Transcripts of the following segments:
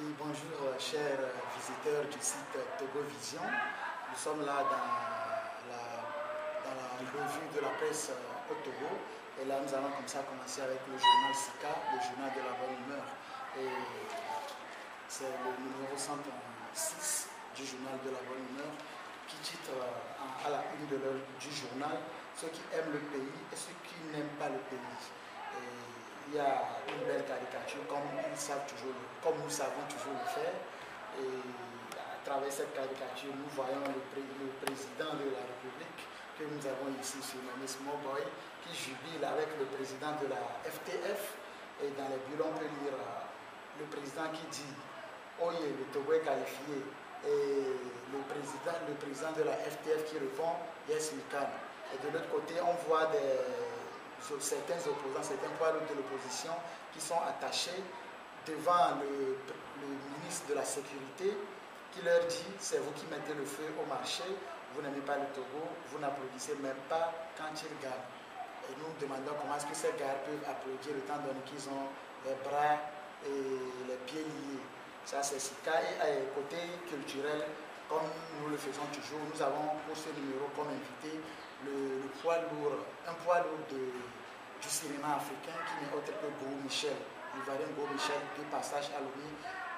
Oui, bonjour chers visiteurs du site Togo Vision. Nous sommes là dans la revue de la presse au Togo. Et là, nous allons comme ça commencer avec le journal Sika, le journal de la bonne humeur. Et c'est le numéro 106 du journal de la bonne humeur qui titre à la une du journal ceux qui aiment le pays et ceux qui n'aiment pas le pays. Et il y a une belle caricature comme nous savons toujours le faire. Et à travers cette caricature, nous voyons le président de la République que nous avons ici surnommé Small Boy qui jubile avec le président de la FTF. Et dans les bulletins, on peut lire le président qui dit Oye, le Togo est qualifié. Et le président de la FTF qui répond Yes, we can. Et de l'autre côté, on voit certains opposants, certains poids de l'opposition qui sont attachés devant le ministre de la Sécurité qui leur dit c'est vous qui mettez le feu au marché, vous n'aimez pas le Togo, vous n'applaudissez même pas quand il gagne. Et nous demandons comment est-ce que ces gars peuvent applaudir étant donné qu'ils ont les bras et les pieds liés. Ça c'est Sika. Et côté culturel, comme nous le faisons toujours, nous avons pour ce numéro comme invité un poids lourd du cinéma africain qui n'est autre que Go Michel, l'Ivoirien Go Michel de passage à Lomé,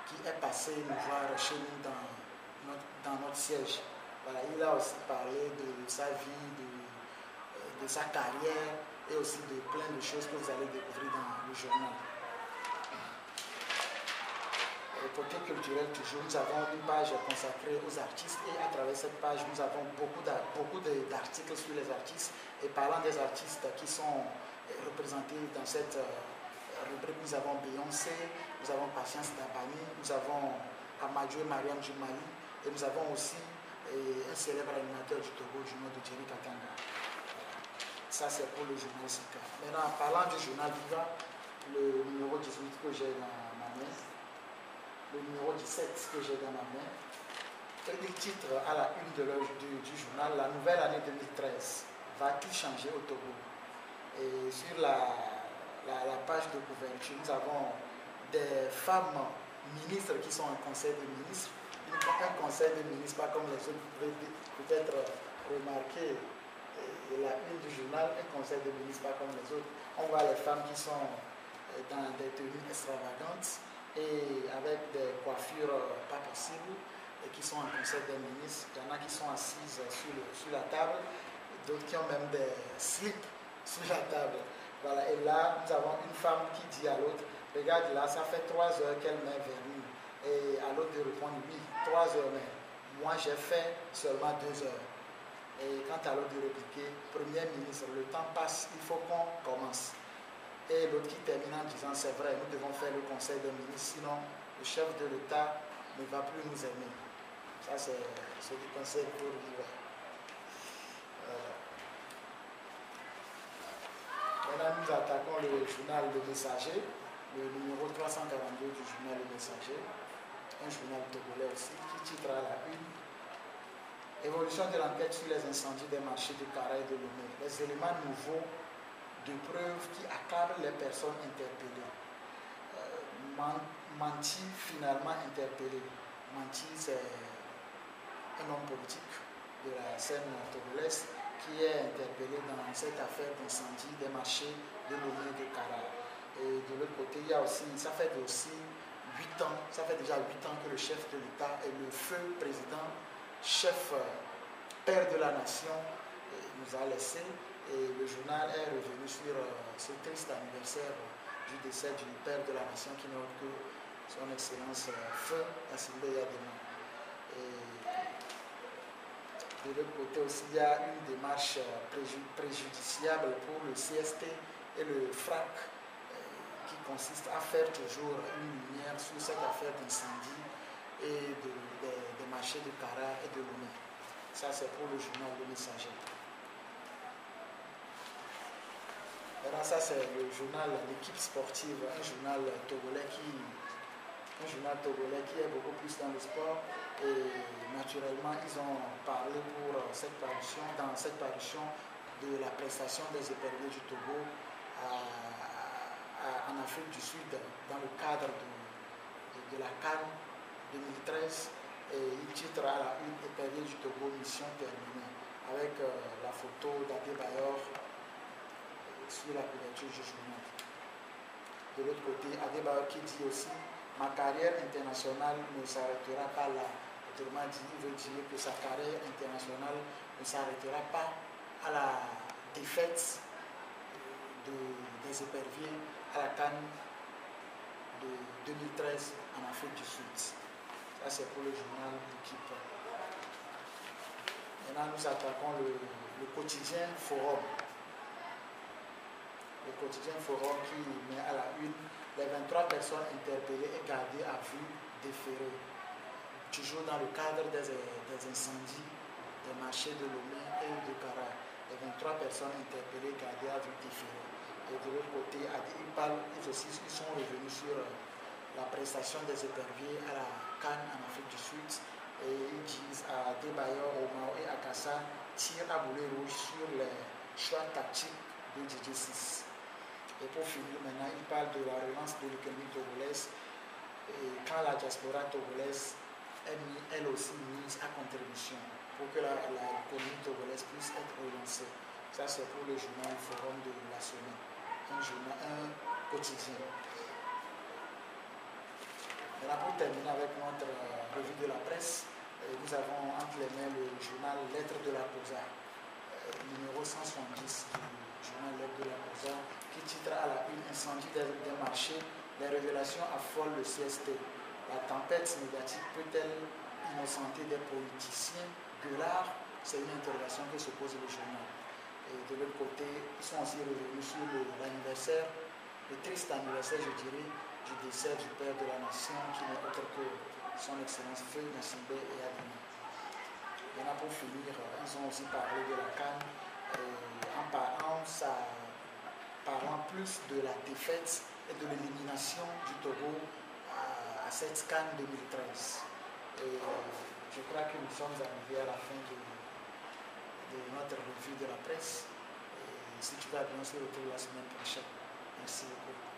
qui est passé nous voir chez nous dans notre siège. Voilà, il a aussi parlé de sa vie, de sa carrière et aussi de plein de choses que vous allez découvrir dans le journal. Côté culturel, toujours, nous avons une page consacrée aux artistes et à travers cette page, nous avons beaucoup d'articles sur les artistes. Et parlant des artistes qui sont représentés dans cette rubrique, nous avons Beyoncé, nous avons Patience Dabani, nous avons Amadou et Mariam Jumali et nous avons aussi un célèbre animateur du Togo du nom de Jerry Katanga. Ça, c'est pour le journal Sika. Maintenant, parlant du journal Viva, le numéro 18 que j'ai dans ma main, le numéro 17 que j'ai dans ma main, il titre à la une du journal La nouvelle année 2013 va-t-il changer au Togo? Et sur la page de couverture, nous avons des femmes ministres qui sont en conseil de ministres. Un conseil de ministres, pas comme les autres, vous pouvez peut-être remarquer la une du journal, un conseil de ministres, pas comme les autres. On voit les femmes qui sont dans des tenues extravagantes et avec des coiffures pas possibles et qui sont en conseil des ministres. Il y en a qui sont assises sur la table, d'autres qui ont même des slips sur la table. Voilà. Et là, nous avons une femme qui dit à l'autre, regarde là, ça fait 3 heures qu'elle m'est venue. Et à l'autre de répondre, oui, 3 heures, mais moi j'ai fait seulement 2 heures. Et quant à l'autre de répliquer, Premier ministre, le temps passe, il faut qu'on commence. Et l'autre qui termine en disant, c'est vrai, nous devons faire le conseil des ministres, sinon le chef de l'État ne va plus nous aimer. Ça, c'est ce du conseil pour vivre. Maintenant, nous attaquons le journal Le Messager, le numéro 342 du journal Le Messager, un journal togolais aussi, qui titre à la une Évolution de l'enquête sur les incendies des marchés de Kara et de Lomé. Les éléments nouveaux de preuves qui accablent les personnes interpellées. Manti finalement interpellé. Manti, c'est un homme politique de la scène togolaise qui est interpellé dans cette affaire d'incendie des marchés de Lomé et de Kara. Et de l'autre côté, il y a aussi, ça fait déjà 8 ans que le chef de l'État et le feu président, chef, père de la nation, nous a laissé. Et le journal est revenu sur ce triste anniversaire du décès du père de la nation qui n'est autre que son excellence Feu Assimi Yadema. Et de l'autre côté aussi, il y a une démarche préjudiciable pour le CST et le FRAC qui consiste à faire toujours une lumière sur cette affaire d'incendie et des marchés de Kara et de Lomé. Ça, c'est pour le journal Le Messager. Alors ça, c'est le journal L'équipe sportive, un journal togolais qui est beaucoup plus dans le sport. Et naturellement, ils ont parlé pour dans cette parution de la prestation des éperviers du Togo en Afrique du Sud, dans le cadre de de la CAN 2013 et il titre à la une épervier du Togo, mission terminée, avec la photo d'Adebayor sur la couverture du journal. De l'autre côté, Adebayor qui dit aussi: ma carrière internationale ne s'arrêtera pas là. Autrement dit, il veut dire que sa carrière internationale ne s'arrêtera pas à la défaite des éperviers à la CAN de 2013 en Afrique du Sud. Ça, c'est pour le journal L'équipe. Maintenant, nous attaquons le quotidien Forum. Le quotidien Forum qui met à la une les 23 personnes interpellées et gardées à vue déférées. Toujours dans le cadre des incendies des marchés de Lomé et de Kara. Les 23 personnes interpellées et gardées à vue déférées. Et de l'autre côté, ils sont revenus sur la prestation des éperviers à la CAN en Afrique du Sud. Et ils disent à Adebayor, Omao et Akassa tirent à boulet rouge sur les choix tactiques de DJ6. Et pour finir, maintenant, il parle de la relance de l'économie togolaise et quand la diaspora togolaise est elle aussi mise à contribution pour que l'économie togolaise puisse être relancée. Ça, c'est pour le journal Forum de la semaine, un quotidien. Maintenant, pour terminer avec notre revue de la presse, nous avons entre les mains le journal Lettres de la Cosa, numéro 170 du journal Lettres de la Cosa, qui titre à la une incendie des marchés, les révélations affolent le CST. La tempête médiatique peut-elle innocenter des politiciens de l'art? C'est une interrogation que se pose le journal. Et de l'autre côté, ils sont aussi revenus sur l'anniversaire, le triste anniversaire, je dirais, du décès du père de la nation, qui n'est autre que son excellence Feu Nassimbe et Adina. Maintenant, pour finir, ils ont aussi parlé de la CAN en parlant plus de la défaite et de l'élimination du Togo à cette CAN 2013. Et je crois que nous sommes arrivés à la fin de notre revue de la presse. Et si tu vas bien, on se retrouve la semaine prochaine. Merci beaucoup.